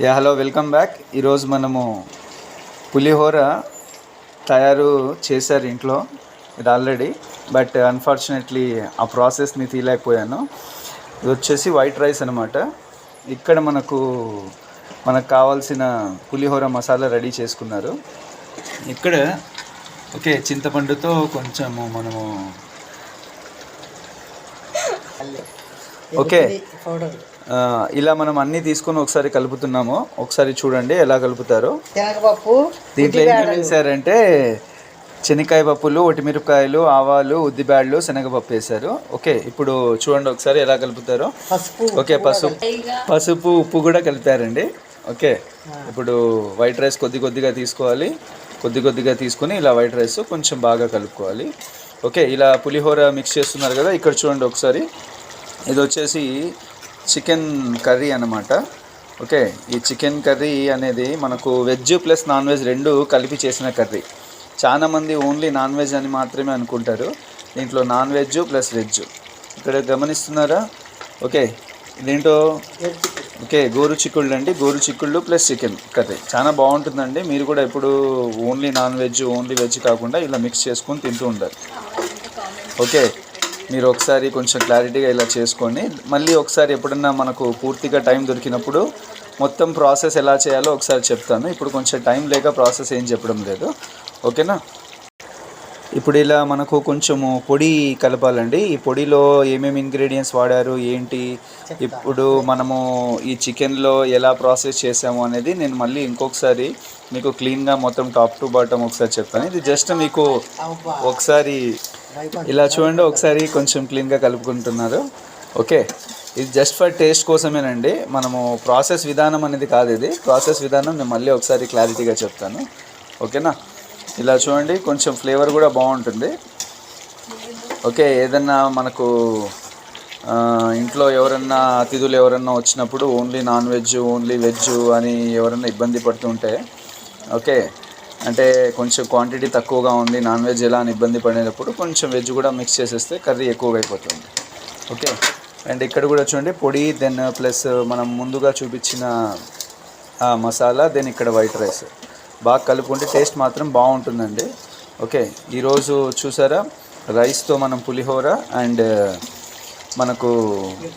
Hello welcome back. ఈరోజు మనము పులిహోర తయారు చేశారు ఇంట్లో ఇది ఆల్రెడీ, బట్ అన్ఫార్చునేట్లీ ఆ ప్రాసెస్ని తీయలేకపోయాను. ఇది వచ్చేసి వైట్ రైస్ అనమాట. ఇక్కడ మనకు కావాల్సిన పులిహోర మసాలా రెడీ చేసుకున్నారు. ఇక్కడ ఓకే, చింతపండుతో కొంచెము మనము ఓకే ఇలా మనం అన్నీ తీసుకొని ఒకసారి కలుపుతున్నాము. ఒకసారి చూడండి ఎలా కలుపుతారో. దీంట్లో ఏం వేసారంటే శనక్కాయ పప్పులు, ఒటిమిరపకాయలు, ఆవాలు, ఉద్దిబ్యాళ్ళు, శనగపప్పు వేశారు. ఓకే, ఇప్పుడు చూడండి ఒకసారి ఎలా కలుపుతారో. ఓకే, పసుపు ఉప్పు కూడా కలిపారండి. ఓకే, ఇప్పుడు వైట్ రైస్ కొద్దిగా తీసుకోవాలి. కొద్దిగా తీసుకొని ఇలా వైట్ రైస్ కొంచెం బాగా కలుపుకోవాలి. ఓకే, ఇలా పులిహోర మిక్స్ చేస్తున్నారు కదా. ఇక్కడ చూడండి ఒకసారి, ఇది వచ్చేసి చికెన్ కర్రీ అన్నమాట. ఓకే, ఈ చికెన్ కర్రీ అనేది మనకు వెజ్ ప్లస్ నాన్ వెజ్ రెండు కలిపి చేసిన కర్రీ. చాలామంది ఓన్లీ నాన్ వెజ్ అని మాత్రమే అనుకుంటారు. దీంట్లో నాన్ వెజ్ ప్లస్ వెజ్ ఇక్కడ గమనిస్తున్నారా. ఓకే, దీంట్లో ఓకే గోరు చిక్కుళ్ళు అండి, గోరు చిక్కుళ్ళు ప్లస్ చికెన్ కర్రీ చాలా బాగుంటుందండి. మీరు కూడా ఎప్పుడు only non veg only veg కాకుండా ఇలా మిక్స్ చేసుకొని తింటూ ఉంటారు. ఓకే, మీరు ఒకసారి కొంచెం క్లారిటీగా ఇలా చేసుకొని మళ్ళీ ఒకసారి ఎప్పుడన్నా మనకు పూర్తిగా టైం దొరికినప్పుడు మొత్తం ప్రాసెస్ ఎలా చేయాలో ఒకసారి చెప్తాను. ఇప్పుడు కొంచెం టైం లేక ప్రాసెస్ ఏం చెప్పడం లేదు. ఓకేనా. ఇప్పుడు ఇలా మనకు కొంచెము పొడి కలపాలండి. ఈ పొడిలో ఏమేమి ఇంగ్రీడియంట్స్ వాడారు ఏంటి, ఇప్పుడు మనము ఈ చికెన్లో ఎలా ప్రాసెస్ చేసాము అనేది నేను మళ్ళీ ఇంకొకసారి మీకు క్లీన్గా మొత్తం టాప్ టు బాటమ్ ఒకసారి చెప్తాను. ఇది జస్ట్ మీకు ఒకసారి ఇలా చూడండి, ఒకసారి కొంచెం క్లీన్గా కలుపుకుంటున్నారు. ఓకే, ఇది జస్ట్ ఫర్ టేస్ట్ కోసమేనండి. మనము ప్రాసెస్ విధానం అనేది కాదు. ఇది ప్రాసెస్ విధానం నేను మళ్ళీ ఒకసారి క్లారిటీగా చెప్తాను. ఓకేనా. ఇలా చూడండి, కొంచెం ఫ్లేవర్ కూడా బాగుంటుంది. ఓకే, ఏదన్నా మనకు ఇంట్లో ఎవరన్నా అతిథులు ఎవరన్నా వచ్చినప్పుడు only non veg only veg అని ఎవరన్నా ఇబ్బంది పడుతుంటే, ఓకే అంటే కొంచెం క్వాంటిటీ తక్కువగా ఉంది నాన్ వెజ్ ఎలా అని ఇబ్బంది పడినప్పుడు కొంచెం వెజ్ కూడా మిక్స్ చేసేస్తే కర్రీ ఎక్కువగా అయిపోతుంది. ఓకే, అండ్ ఇక్కడ కూడా చూడండి పొడి, దెన్ ప్లస్ మనం ముందుగా చూపించిన మసాలా, దెన్ ఇక్కడ వైట్ రైస్ బాగా కలుపుకుంటే టేస్ట్ మాత్రం బాగుంటుందండి. ఓకే, ఈరోజు చూసారా రైస్తో మనం పులిహోర అండ్ మనకు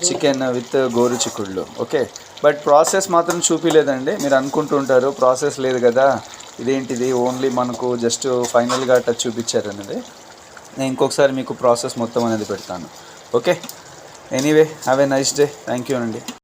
చికెన్ విత్ గోరు చిక్కుళ్ళు. ఓకే, బట్ ప్రాసెస్ మాత్రం చూపించలేదండి. మీరు అనుకుంటుంటారు ప్రాసెస్ లేదు కదా ఇదేంటిది ఓన్లీ మనకు జస్ట్ ఫైనల్గా టచ్ చూపించారు అనేది. నేను ఇంకొకసారి మీకు ప్రాసెస్ మొత్తం అనేది పెడతాను. Okay, anyway have a nice day. Thank you అండి.